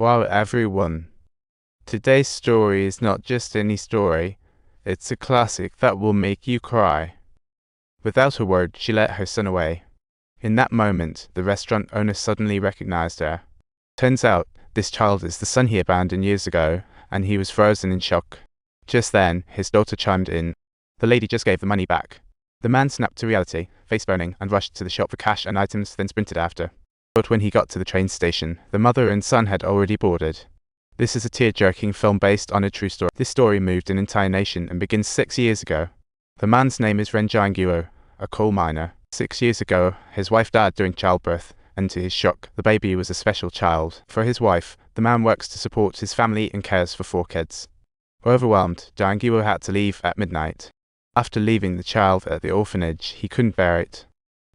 Wow, everyone. Today's story is not just any story, it's a classic that will make you cry. Without a word, she led her son away. In that moment, the restaurant owner suddenly recognized her. Turns out, this child is the son he abandoned years ago, and he was frozen in shock. Just then, his daughter chimed in. The lady just gave the money back. The man snapped to reality, face burning, and rushed to the shop for cash and items, then sprinted after. But when he got to the train station, the mother and son had already boarded. This is a tear-jerking film based on a true story. This story moved an entire nation and begins 6 years ago. The man's name is Ren Jianguo, a coal miner. 6 years ago, his wife died during childbirth, and to his shock, the baby was a special child. For his wife, the man works to support his family and cares for 4 kids. Overwhelmed, Jianguo had to leave at midnight. After leaving the child at the orphanage, he couldn't bear it.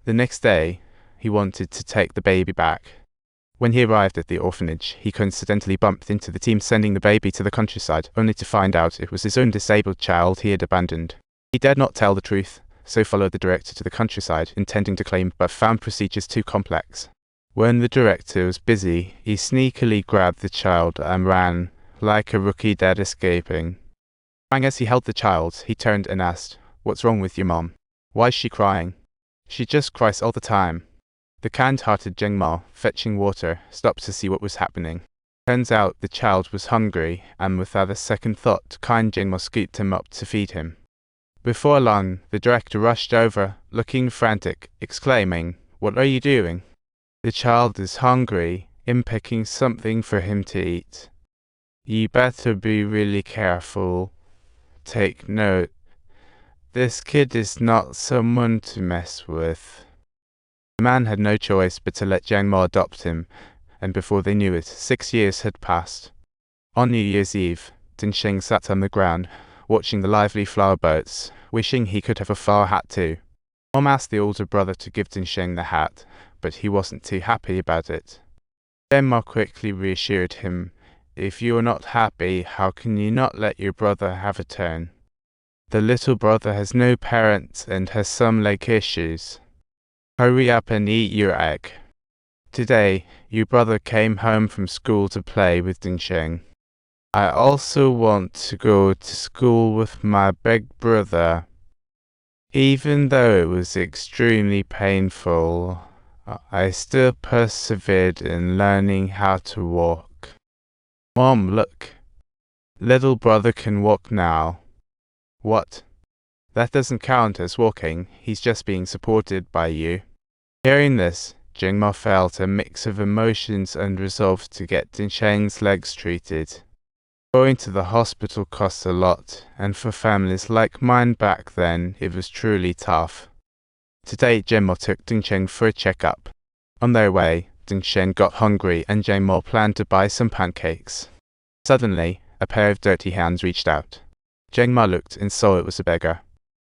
The next day, he wanted to take the baby back. When he arrived at the orphanage, he coincidentally bumped into the team sending the baby to the countryside, only to find out it was his own disabled child he had abandoned. He dared not tell the truth, so followed the director to the countryside, intending to claim, but found procedures too complex. When the director was busy, he sneakily grabbed the child and ran, like a rookie dead escaping. As he held the child, he turned and asked, "What's wrong with your mom? Why is she crying?" "She just cries all the time." The kind-hearted Zheng Ma, fetching water, stopped to see what was happening. Turns out the child was hungry, and without a second thought, kind Zheng Ma scooped him up to feed him. Before long, the director rushed over, looking frantic, exclaiming, "What are you doing?" "The child is hungry. I'm picking something for him to eat." "You better be really careful. Take note. This kid is not someone to mess with." The man had no choice but to let Zheng Ma adopt him, and before they knew it, 6 years had passed. On New Year's Eve, Dingsheng sat on the ground, watching the lively flower boats, wishing he could have a flower hat too. Mom asked the older brother to give Dingsheng the hat, but he wasn't too happy about it. Zheng Ma quickly reassured him, "If you are not happy, how can you not let your brother have a turn? The little brother has no parents and has some leg issues. Hurry up and eat your egg." Today, your brother came home from school to play with Dingsheng. "I also want to go to school with my big brother." Even though it was extremely painful, I still persevered in learning how to walk. "Mom, look. Little brother can walk now." "What? That doesn't count as walking, he's just being supported by you." Hearing this, Zheng Ma felt a mix of emotions and resolved to get Dingsheng's legs treated. Going to the hospital cost a lot, and for families like mine back then, it was truly tough. Today, Zheng Ma took Dingsheng for a checkup. On their way, Dingsheng got hungry and Zheng Ma planned to buy some pancakes. Suddenly, a pair of dirty hands reached out. Zheng Ma looked and saw it was a beggar.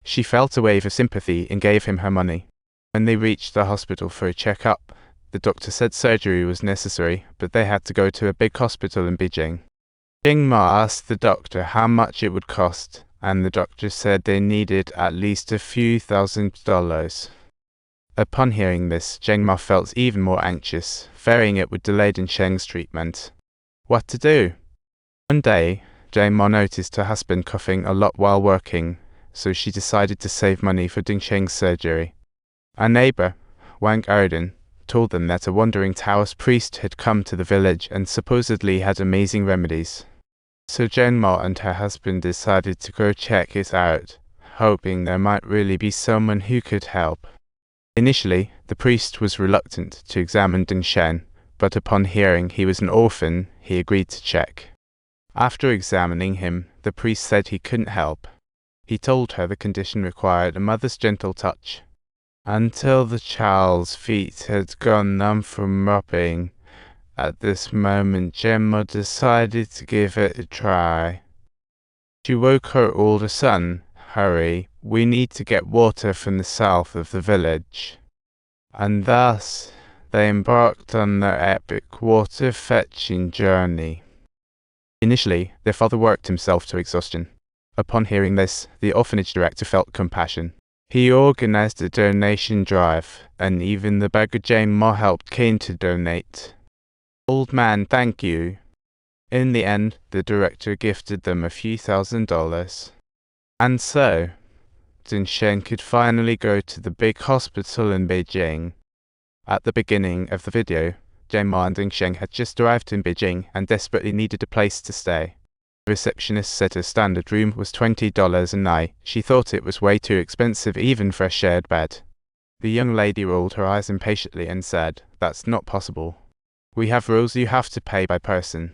She felt a wave of sympathy and gave him her money. When they reached the hospital for a checkup, the doctor said surgery was necessary, but they had to go to a big hospital in Beijing. Zheng Ma asked the doctor how much it would cost, and the doctor said they needed at least a few $1,000s. Upon hearing this, Zheng Ma felt even more anxious, fearing it would delay Dingsheng's treatment. What to do? One day, Zheng Ma noticed her husband coughing a lot while working, so she decided to save money for Dingsheng's surgery. A neighbor, Wang Erden, told them that a wandering Taoist priest had come to the village and supposedly had amazing remedies. So Zheng Ma and her husband decided to go check it out, hoping there might really be someone who could help. Initially, the priest was reluctant to examine Dingsheng, but upon hearing he was an orphan, he agreed to check. After examining him, the priest said he couldn't help. He told her the condition required a mother's gentle touch. Until the child's feet had gone numb from rubbing. At this moment, Zheng Ma decided to give it a try. She woke her older son. "Hurry, we need to get water from the south of the village." And thus, they embarked on their epic water-fetching journey. Initially, their father worked himself to exhaustion. Upon hearing this, the orphanage director felt compassion. He organized a donation drive, and even the beggar Zheng Ma helped came to donate. "Old man, thank you. In the end, the director gifted them a few $1,000. And so, Ding Sheng could finally go to the big hospital in Beijing. At the beginning of the video, Jane Ma and Ding Sheng had just arrived in Beijing and desperately needed a place to stay. The receptionist said her standard room was $20 a night. She thought it was way too expensive even for a shared bed. The young lady rolled her eyes impatiently and said, "That's not possible. We have rules, you have to pay by person."